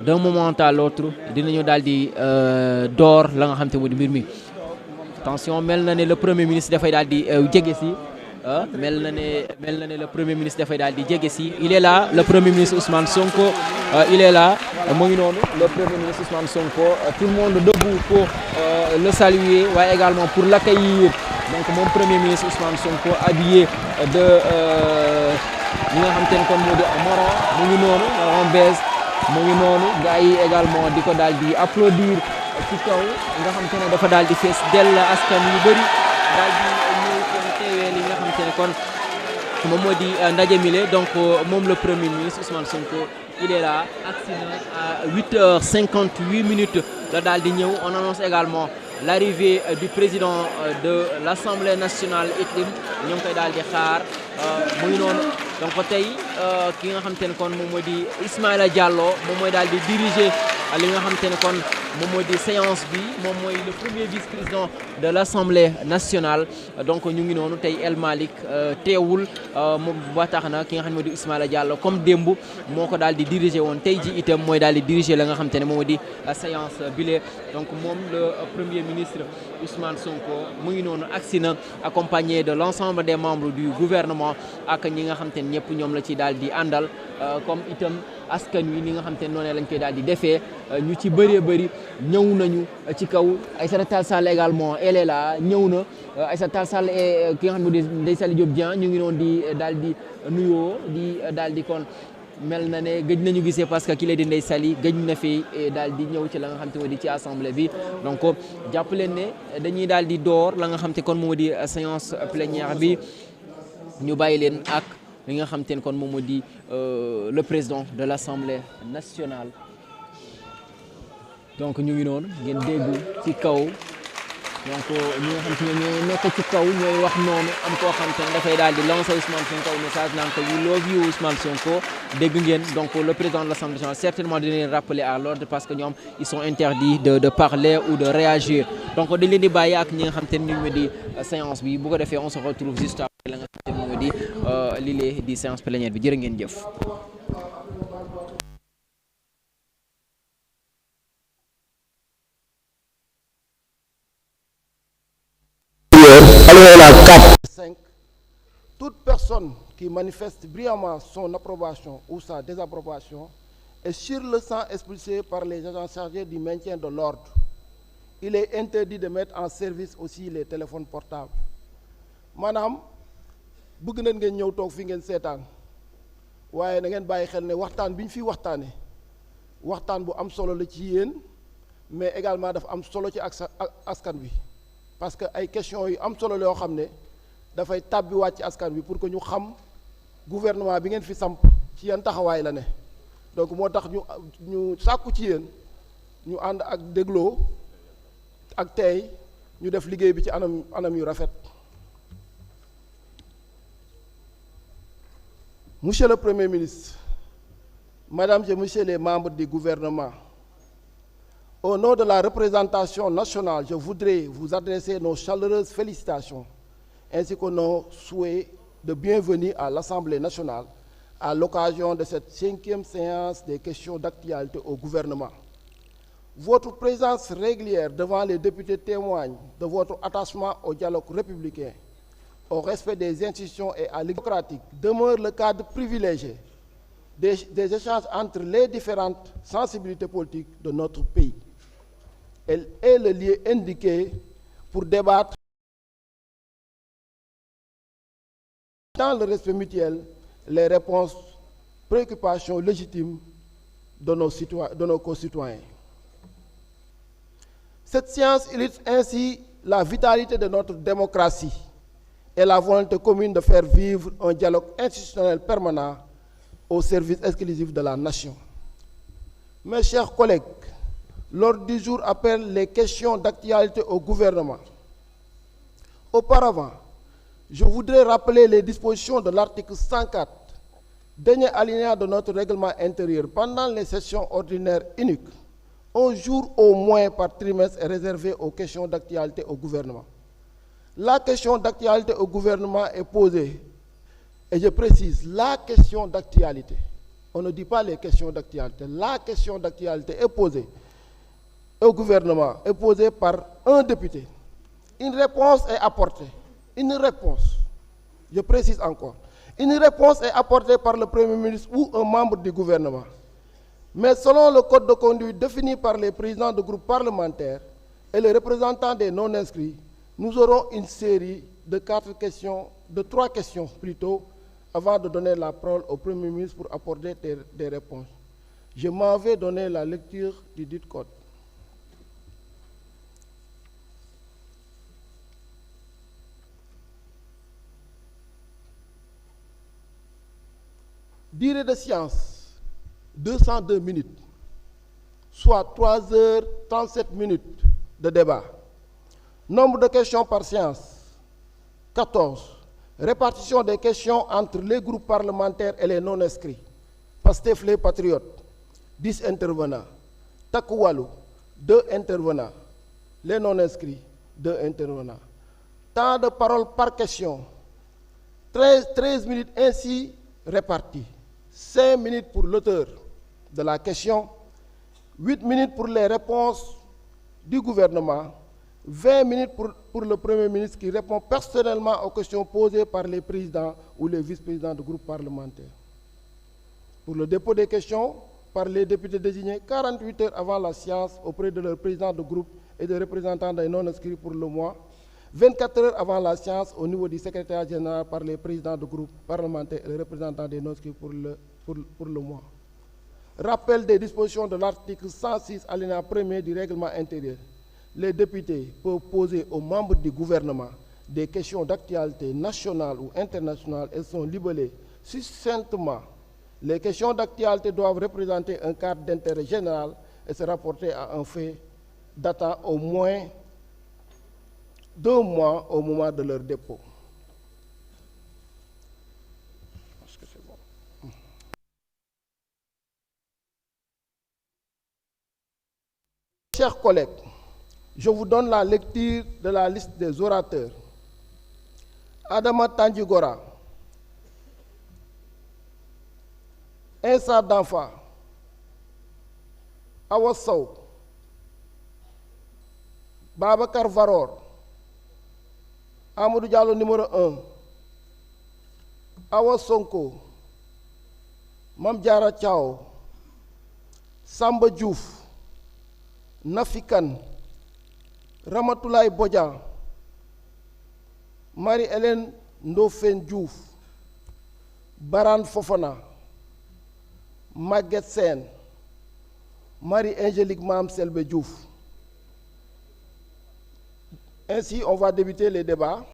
d'un moment à l'autre dinañu daal di door la nga xam te moo di mbir mi attention mel na ne le premier ministre dafay daal di jege si mel na ne le premier ministre dafay daal di jege si il est là le premier ministre Ousmane Sonko il est là mu ngi noonu le premier ministre Ousmane Sonko tout le monde debout pour le saluer waaye également pour l'accueillir donc moom premier ministre Ousmane Sonko habillé de ñi nga xam te ne kon moo di marron mu ngi noonu marron beige mu ngi noonu gars yi également di ko daal di applaudir ci kaw nga xam te ne dafa daal di fees dell askan yu bëri daal di ñëw kon teewee li nga xam te ne kon moom moo di ndaje mile donc moom le premier ministre Ousmane Sonko il est là agsi na à 8h58 la daal di ñëw on annonce également l'arrivée du président de l'Assemblée nationale itam ñoo ngi koy daal di xaar mu ngi noonu donc tey ki nga xam te ne kon moom moo di Ismaïla Diallo moom mooy daal di diriger li nga xam te ne kon moom moo di séance bi moom mooy le premier vice-président de l'Assemblée nationale donc ñu ngi noonu tey El Malick teewul moom ba tax na ki nga xam ne moo di Ismaïla Diallo comme démb moo ko daal di diriger woon tey ji itam mooy daal di diriger la nga xam te ne moom moo di séance bile donc moom le premier ministre Ousmane Sonko mu ngi noonu agsi na accompagné de l'ensemble des membres du gouvernement ak ñi nga xam te ne ñëpp ñoom la ci daal di àndal comme itam askan wi ni nga xam te ne noonu lañ koy daal di defee ñu ci bëree bëri ñëw nañu ci kaw Aïssata Tall Sall également elle est là ñëw na Aïssata Tall Sall et ki nga xam ne Ndeye Saly Diop Dieng ñu ngi noonu di daal di nuyoo di daal di kon mel na ne gëj nañu gisee parce que ki la di Ndeye Saly gëj na fi daal di ñëw ci la nga xam te moo di ci assemblée bi donc jàpp leen ne dañuy daal di door la nga xam te kon moo di séance plénière bi ñu bàyyi leen ak li nga xam te ne kon moom moo di le président de l'Assemblée nationale donc ñu ngi noonu ngeen déggu ci kaw donc ñi nga xam te ne ñooy nekk ci kaw ñooy wax noonu am koo xam te ne dafay daal di lancer Ousmane Sonko message naan ko we love you Ousmane Sonko dégg ngeen donc le président de l'Assemblée nationale certainement dina leen rappeler à l'ordre parce que ñoom ils sont interdits de parler ou de réagir donc dañ leen di bàyyi ak ñi nga xam te ne ñu di séance bi bu ko defee on se retrouve juste après la nga xam te ne moom di lii di séance plénière bi jërë ngeen jëf. Toute personne qui manifeste brillamment son approbation ou sa désapprobation est sur le sang expulsée par les agents chargés du maintien de l'ordre. Il est interdit de mettre en service aussi les téléphones portables. maanaam bëgg nañ ngeen ñëw toog fi ngeen seetaan waaye na ngeen bàyyi xel ne waxtaan bi ñu fi waxtaanee waxtaan bu am solo la ci yéen mais également dafa am solo ci askan bi parce que ay questions yu am solo la yoo xam ne dafay tàbbiwaat ci askan bi pour que ñu xam gouvernement bi ngeen fi samp ci yan taxawaay la ne donc moo tax ñu sàkku ci yéen ñu ànd ak dégloo ak tey ñu def liggéey bi ci anam yu rafet. Monsieur le Premier ministre, Madame et Messieurs les membres du gouvernement, au nom de la représentation nationale, je voudrais vous adresser nos chaleureuses félicitations ainsi que nos souhaits de bienvenue à l'Assemblée nationale à l'occasion de cette 5e séance des questions d'actualité au gouvernement. Votre présence régulière devant les députés témoigne de votre attachement au dialogue républicain, au respect des institutions et à démocratique demeure le cadre privilégié des échanges entre les différentes sensibilités politiques de notre pays. Elle est le lieu indiqué pour débattre dans le respect mutuel les réponses, préoccupations légitimes de nos concitoyens. Cette séance illustre ainsi la vitalité de notre démocratie et la volonté commune de faire vivre un dialogue institutionnel permanent au service exclusif de la nation. Mes chers collègues, l'ordre du jour appelle les questions d'actualité au gouvernement. Auparavant, je voudrais rappeler les dispositions de l'article 104, dernier alinéa de notre règlement intérieur. Pendant les sessions ordinaires uniques, un jour au moins par trimestre est réservé aux questions d'actualité au gouvernement. La question d'actualité au gouvernement est posée, et je précise, la question d'actualité On ne dit pas les questions d'actualité. La question d'actualité est posée au gouvernement, est posée par un député. Une réponse est apportée. Une réponse, je précise encore, une réponse est apportée par le Premier ministre ou un membre du gouvernement. Mais selon le code de conduite défini par les présidents de groupes parlementaires et les représentants des non-inscrits, nous aurons une série de 4 questions, de 3 questions plutôt, avant de donner la parole au Premier ministre pour apporter des réponses. Je m'en vais donner la lecture du dit code. Durée de séance, 202 minutes, soit 3h37 minutes de débat. Nombre de questions par séance, 14. Répartition des questions entre les groupes parlementaires et les non-inscrits. Pastef les Patriotes, 10 intervenants. Takku Wallu, 2 intervenants. Les non-inscrits, 2 intervenants. Temps de parole par question, 13 minutes ainsi réparties. 5 minutes pour l'auteur de la question, 8 minutes pour les réponses du gouvernement, 20 minutes pour le Premier ministre qui répond personnellement aux questions posées par les présidents ou les vice-présidents de groupes parlementaires. Pour le dépôt des questions par les députés désignés 48 heures avant la séance auprès de leur président de groupe et des représentants des non-inscrits pour le mois, 24 heures avant la séance au niveau du secrétaire général par les présidents de groupe parlementaires et les représentants des non-inscrits pour le mois. Rappel des dispositions de l'article 106 alinéa 1er du règlement intérieur. Les députés peuvent poser aux membres du gouvernement des questions d'actualité nationale ou internationale. Elles sont libellées succinctement. Les questions d'actualité doivent représenter un cadre d'intérêt général et se rapporter à un fait datant au moins d'1 mois au moment de leur dépôt. Chers collègues, je vous donne la lecture de la liste des orateurs. Adama Tandjigora, Insa Danfa, Awa Sow, Babacar Varor, Amadou Diallo numéro 1, Awa Sonko, Mame Diarra Thiaw, Samba Diouf, Nafikan, Ramatoulaye Bodian, Marie-Hélène Ndofène Diouf, Baran Fofana, Maguette Sène, Marie-Angélique Mame Selbé Diouf. Ainsi, on va débuter les débats.